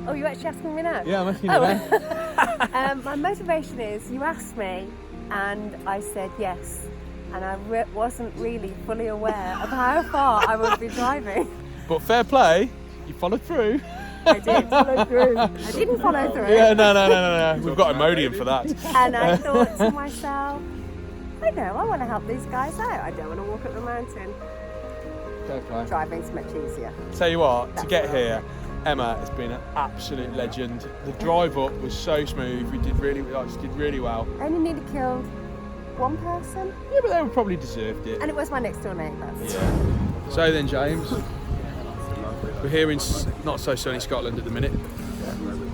Oh, you're actually asking me now? Yeah, I'm asking you now. My motivation is, you asked me and I said yes. And I wasn't really fully aware of how far I would be driving. But fair play, you followed through. I did follow through. I didn't follow through. Yeah, no. We've got Imodium for that. And I thought to myself, I want to help these guys out. I don't want to walk up the mountain. Fair play. Driving's much easier. Tell you what, to get here, Emma has been an absolute legend. The drive up was so smooth. We did really well. I only nearly killed one person. Yeah, but they would probably deserved it. And it was my next door neighbour. Yeah. So then, James, we're here in not so sunny Scotland at the minute.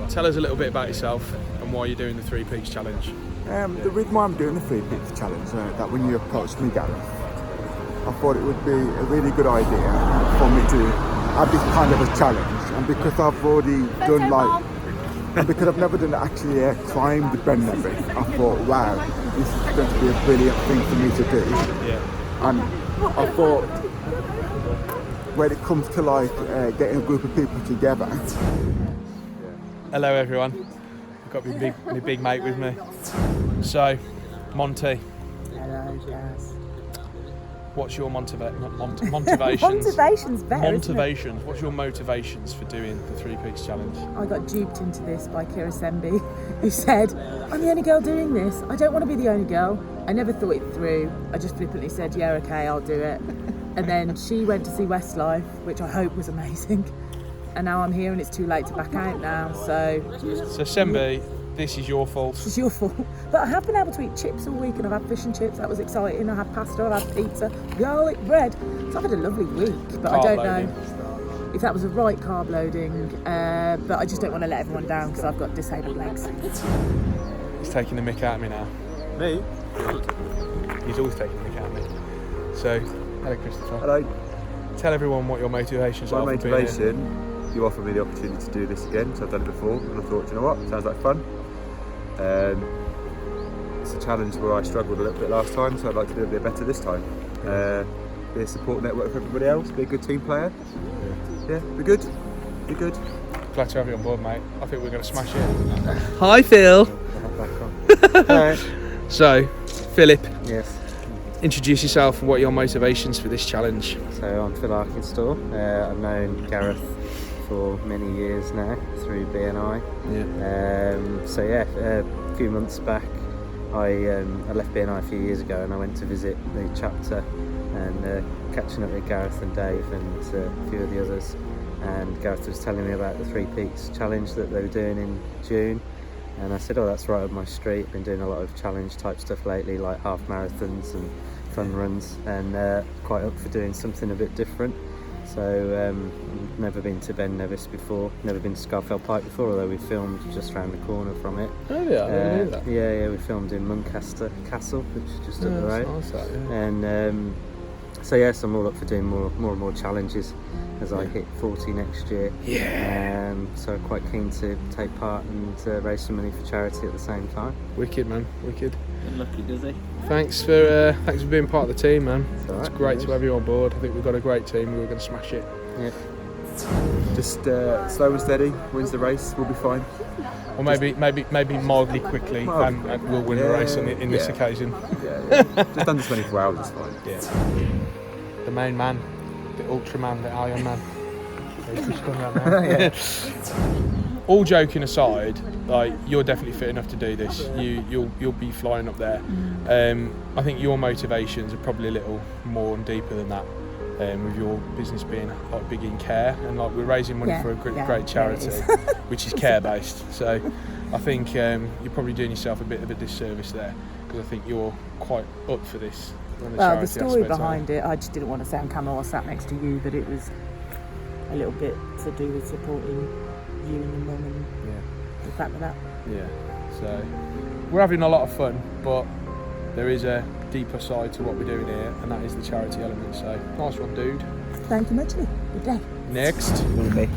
Tell us a little bit about yourself and why you're doing the Three Peaks Challenge. The reason why I'm doing the Three Peaks Challenge, that when you approached me, Gareth, I thought it would be a really good idea for me to have this kind of a challenge, and because I've already done and because I've never done actually climbed Ben Nevis, I thought, wow, this is going to be a brilliant thing for me to do. Yeah. And I thought, when it comes to getting a group of people together. Hello everyone. I've got my big mate with me. So, Monty. Hello, Jazz. What's your motivations? Motivation's better. Motivations. What's your motivations for doing the Three Peaks Challenge? I got duped into this by Kira Sembi, who said, I'm the only girl doing this. I don't want to be the only girl. I never thought it through. I just flippantly said, yeah, okay, I'll do it. And then she went to see Westlife, which I hope was amazing. And now I'm here and it's too late to back out now, so Sembi, this is your fault. It's your fault. But I have been able to eat chips all week, and I've had fish and chips, that was exciting. I had pasta, I've had pizza, garlic bread. So I've had a lovely week, but I don't know if that was the right carb loading, but I just don't want to let everyone down because I've got disabled legs. He's taking the mick out of me now. Me? He's always taking the mick out of me. So, hello Christopher. Hello. Tell everyone what your motivations are. My motivation, you offered me the opportunity to do this again, so I've done it before, and I thought, you know what, sounds like fun. It's a challenge where I struggled a little bit last time, so I'd like to do a bit better this time. Be a support network for everybody else, be a good team player. Yeah, be good. Be good. Glad to have you on board, mate. I think we're going to smash it. Hi, Phil. Alright. So, Philip. Yes. Introduce yourself and what are your motivations for this challenge? So I'm Phil Arkinstall. I've known Gareth for many years now through BNI. Yeah. A few months back, I left BNI a few years ago and I went to visit the chapter and catching up with Gareth and Dave and a few of the others. And Gareth was telling me about the Three Peaks Challenge that they were doing in June. And I said, oh, that's right up my street. Been doing a lot of challenge type stuff lately, like half marathons and fun runs, and quite up for doing something a bit different. So never been to Ben Nevis before, never been to Scarfell Pike before, although we filmed just around the corner from it. Oh yeah, I didn't know that. Yeah, we filmed in Muncaster Castle, which is just up the road. Nice, that, yeah. And so yes, I'm all up for doing more and more challenges as I hit 40 next year. Yeah. So quite keen to take part and raise some money for charity at the same time. Wicked, man, wicked. Been lucky, does he? Thanks for being part of the team, man. It's It's great to have you on board. I think we've got a great team. We're going to smash it. Yeah. Just slow and steady, wins the race, we'll be fine. Or maybe mildly quickly, and we'll win the race in this occasion. Yeah. Just under 24 hours is fine. Yeah. The main man, the Ultraman, the Iron Man. He's just coming out now. All joking aside, like, you're definitely fit enough to do this. You'll be flying up there. I think your motivations are probably a little more and deeper than that. With your business being like big in care, and like we're raising money for a great charity, which is care based. So I think you're probably doing yourself a bit of a disservice there, because I think you're quite up for this. Well, the story behind it, I just didn't want to say on camera or sat next to you that it was a little bit to do with supporting you and your mum and the fact of that. Yeah. So we're having a lot of fun, but there is a deeper side to what we're doing here, and that is the charity element. So nice one, dude. Thank you muchly. Good day. Next. Okay.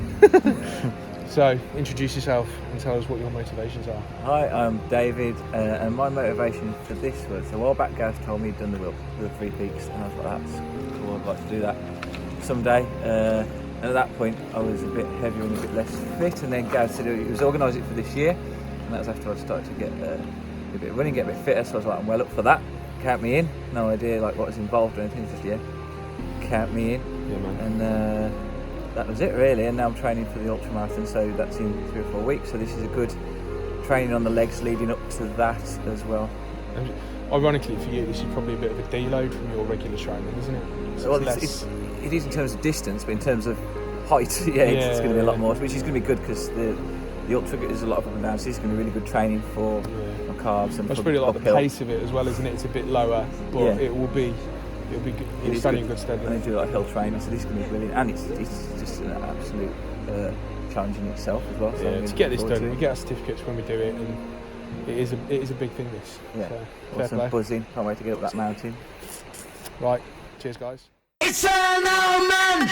So introduce yourself and tell us what your motivations are. Hi, I'm David, and my motivation for this was, a while back Gareth told me he'd done the Three Peaks, and I was like, that's cool, I'd like to do that someday. And at that point, I was a bit heavier and a bit less fit. And then Gareth said he was organising it for this year, and that was after I started to get a bit of running, get a bit fitter. So I was like, I'm well up for that. Count me in. No idea like what was involved or anything. Just count me in. Yeah, man. And that was it really. And now I'm training for the ultramarathon, so that's in 3 or 4 weeks. So this is a good training on the legs leading up to that as well. And ironically for you, this is probably a bit of a deload from your regular training, isn't it? So Well, it is in terms of distance, but in terms of height, it's going to be a lot more, which is going to be good because the ultra is a lot of up and down, so this is going to be really good training for my carbs and That's for really like uphill. the pace of it as well, isn't it? It's a bit lower, but it'll be good. It's standing in good stead. And they do like hill training, so this is going to be brilliant, and it's just an absolute challenge in itself as well. So Yeah, really to get this looking done, forward we get our certificates when we do it, and it is a big thing. This, Yeah, so, fair awesome, play. buzzing. Can't wait to get up that mountain. Right, cheers, guys. It's an old man.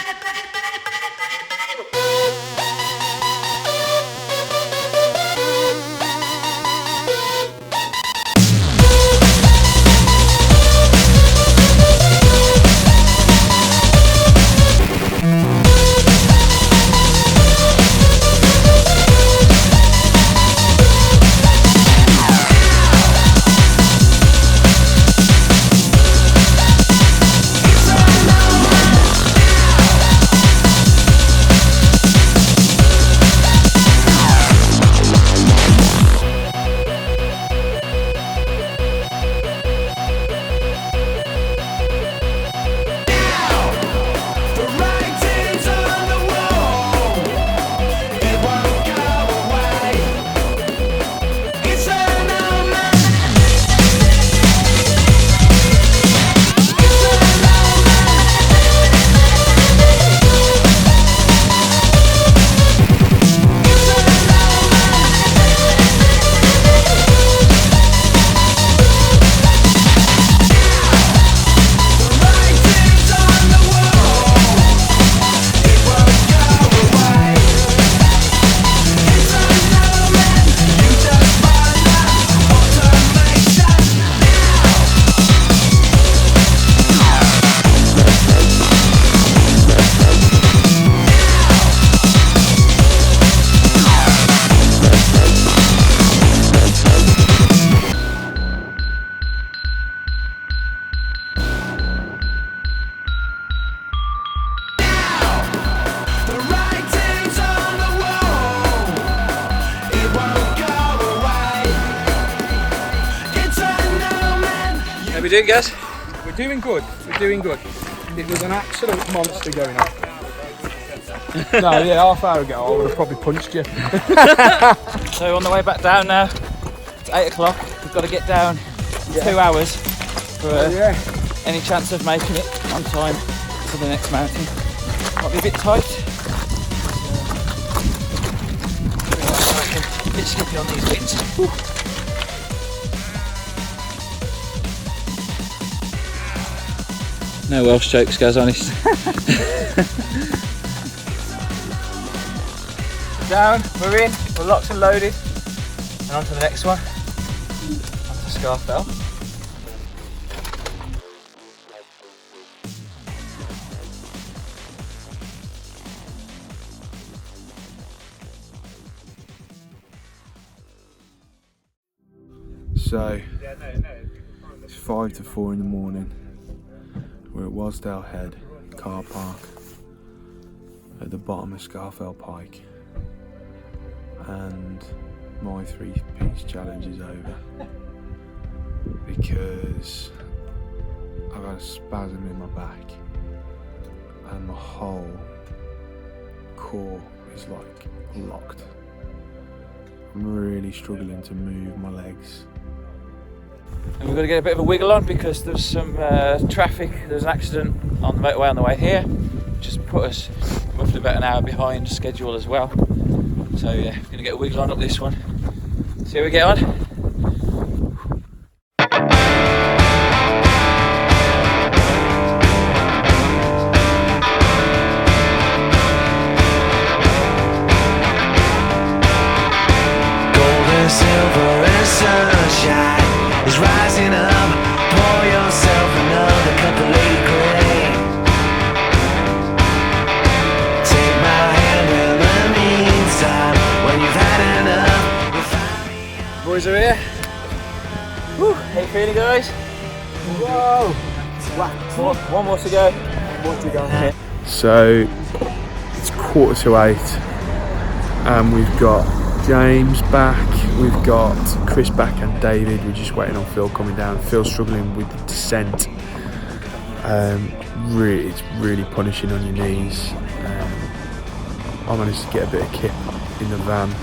How we doing, guys? We're doing good. We're doing good. It was an absolute monster going on. No, yeah, half hour ago I would have probably punched you. So on the way back down now, it's 8 o'clock. We've got to get down 2 hours for any chance of making it on time to the next mountain. Might be a bit tight. A bit slippy on these bits. Whew. No Welsh jokes, guys, honest. Down, we're in, we're locked and loaded. And on to the next one. On to Scarfell. So, it's 5 to 4 in the morning. We're at Wasdale Head car park at the bottom of Scarfell Pike, and my 3-piece challenge is over because I've had a spasm in my back and my whole core is like locked. I'm really struggling to move my legs. And we've got to get a bit of a wiggle on because there's some traffic. There's an accident on the motorway on the way here. Just put us roughly about an hour behind schedule as well. So yeah, we're going to get a wiggle on up this one. See how we get on. Silver and sunshine is rising up. Pour yourself another cup of Lady Grey. boys are here. Woo. How you feeling, guys? Whoa! One more to go. More to go. So it's 7:45 and we've got James back, we've got Chris back and David. We're just waiting on Phil coming down. Phil's struggling with the descent. It's really punishing on your knees. I managed to get a bit of kip in the van,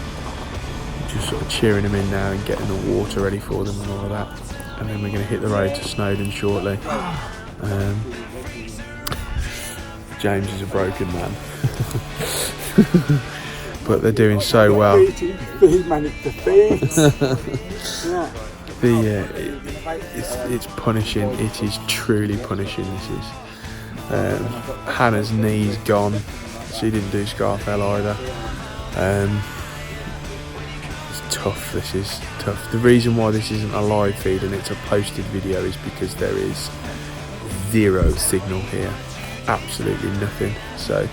just sort of cheering them in now and getting the water ready for them and all of that. And then we're going to hit the road to Snowdon shortly. James is a broken man. But they're doing so well. It's punishing. It is truly punishing. This is Hannah's knee's gone. She didn't do Scarfell either. It's tough. This is tough. The reason why this isn't a live feed and it's a posted video is because there is zero signal here. Absolutely nothing. So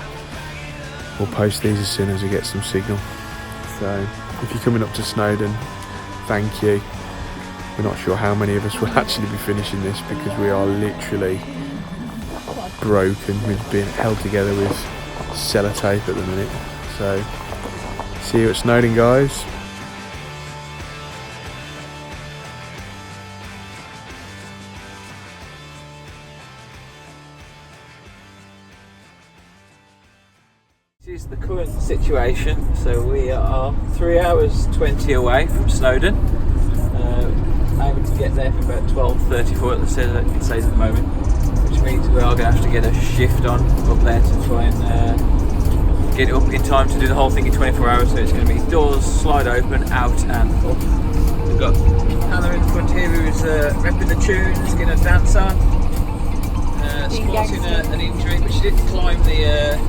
we'll post these as soon as we get some signal. So if you're coming up to Snowdon, thank you. We're not sure how many of us will actually be finishing this because we are literally broken. We've been held together with sellotape at the minute. So see you at Snowdon, guys. This is the current situation. So we are 3 hours 20 away from Snowdon. Aiming to get there for about 12:34 it says at the moment, which means we are going to have to get a shift on up there to try and get it up in time to do the whole thing in 24 hours. So it's going to be doors slide open, out and up. We've got Hannah in the front here who's repping the tunes, getting a dance on, sporting an injury, but she didn't climb the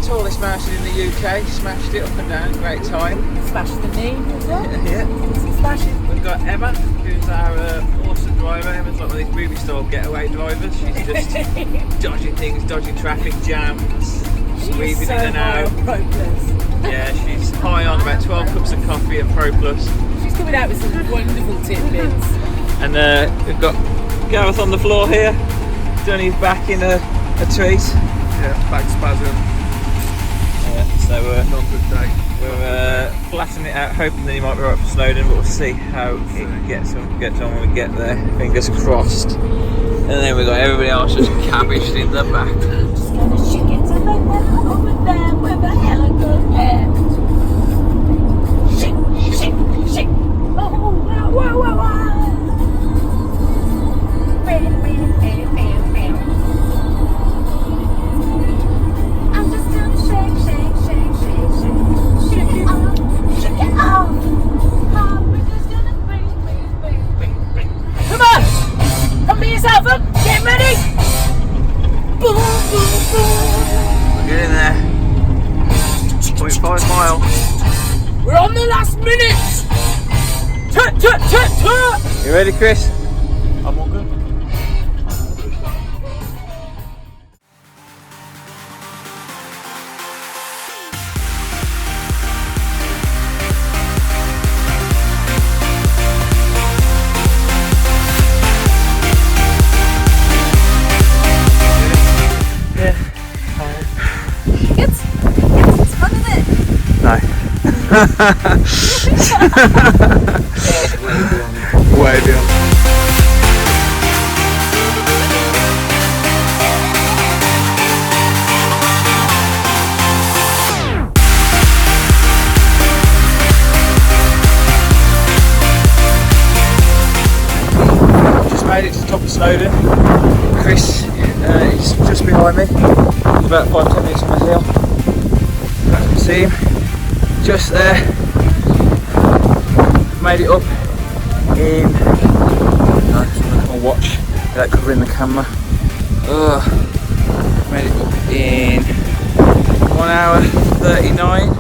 tallest mountain in the UK. Smashed it up and down, great time. Smashed the knee, is it? Yeah. Smash it. We've got Emma, who's our awesome driver. Emma's like one of these movie style getaway drivers. She's just dodging things, dodging traffic jams, weaving in and out. Yeah, she's high on about 12 cups of coffee and Pro Plus. She's coming out with some wonderful tidbits. And we've got Gareth on the floor here, doing his back in a treat. Yeah, back spasm. So we're flattening it out, hoping that he might be right for Snowdon, but we'll see how it gets on when we get there. Fingers crossed. And then we've got everybody else just cabbaged in the back. Get in there. 0.5 mile. We're on the last minute! You ready, Chris? I'm all good. It's fun, isn't it? No. Way beyond. Just made it to the top of Snowdon. Chris is just behind me. He's about 5-10 minutes from the hill. You can see him just there. Made it up in. No, just look at my watch without covering the camera. Made it up in 1 hour 39.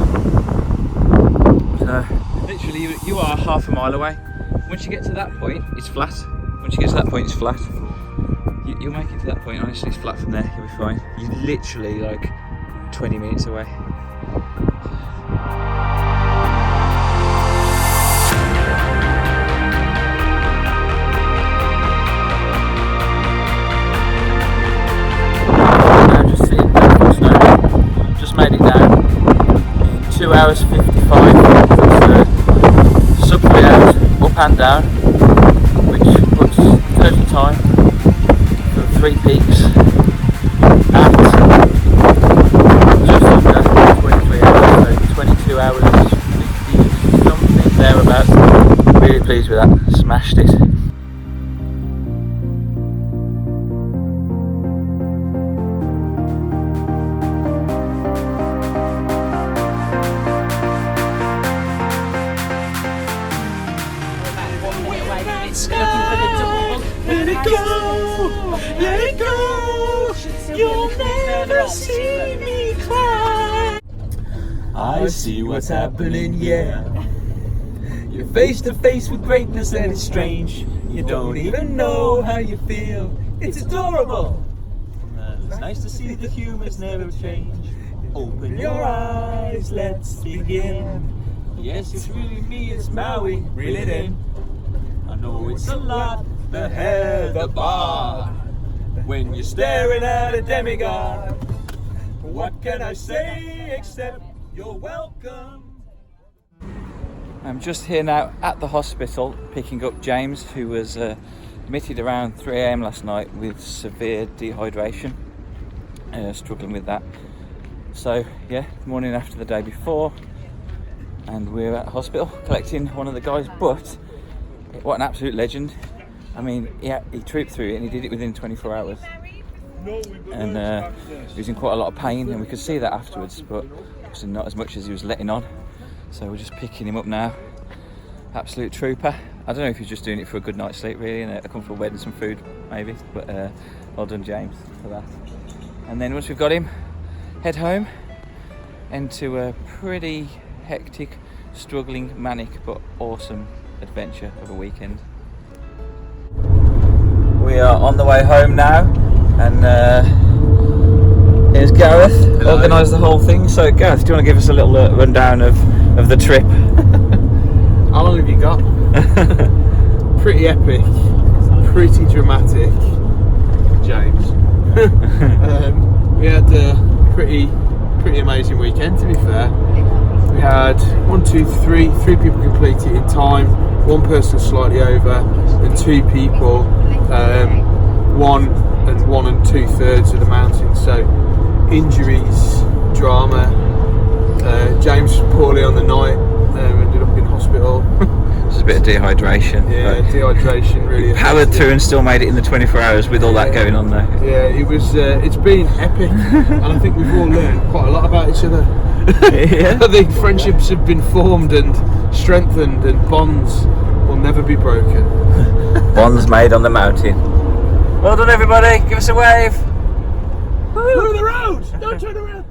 So literally, you are half a mile away. Once you get to that point, it's flat. Once you get to that point, it's flat. You'll make it to that point, honestly, it's flat from there, you'll be fine. You're literally like 20 minutes away. hours 55. It's sub 3 hours up and down, which puts total time for 3 peaks at just under 23 hours, so 22 hours 50 something thereabouts. Really pleased with that, smashed it. Let it go, let it go. You'll never see me cry. I see what's happening, yeah. You're face to face with greatness and it's strange. You don't even know how you feel. It's adorable. It's nice to see the humors never change. Open your eyes, let's begin. Yes, it's really me, it's Maui, reel it in. I know it's a lot, the hair, the bar. When you're staring at a demigod, what can I say except you're welcome? I'm just here now at the hospital picking up James, who was admitted around 3 AM last night with severe dehydration, struggling with that. So yeah, morning after the day before, and we're at the hospital collecting one of the guys, but what an absolute legend. I mean, he trooped through it and he did it within 24 hours. And he was in quite a lot of pain, and we could see that afterwards, but obviously not as much as he was letting on. So we're just picking him up now. Absolute trooper. I don't know if he's just doing it for a good night's sleep really, and a comfortable bed and some food maybe, but well done James for that. And then once we've got him, head home into a pretty hectic, struggling, manic but awesome adventure of a weekend. We are on the way home now, and here's Gareth. Organised the whole thing. So Gareth, do you want to give us a little rundown of the trip? How long have you got? Pretty epic, pretty dramatic, James. We had a pretty amazing weekend, to be fair. We had 3 people complete it in time, 1 person slightly over, and 2 people 1 and 2/3 of the mountain. So injuries, drama. James was poorly on the night, ended up in hospital. Just a bit of dehydration. Yeah, dehydration really. Powered through and still made it in the 24 hours with all that going on there. Yeah, it was. It's been epic, and I think we've all learned quite a lot about each other. Yeah. I think friendships have been formed and strengthened, and bonds will never be broken. Bonds made on the mountain. Well done everybody, give us a wave. We're on the road! Don't turn around!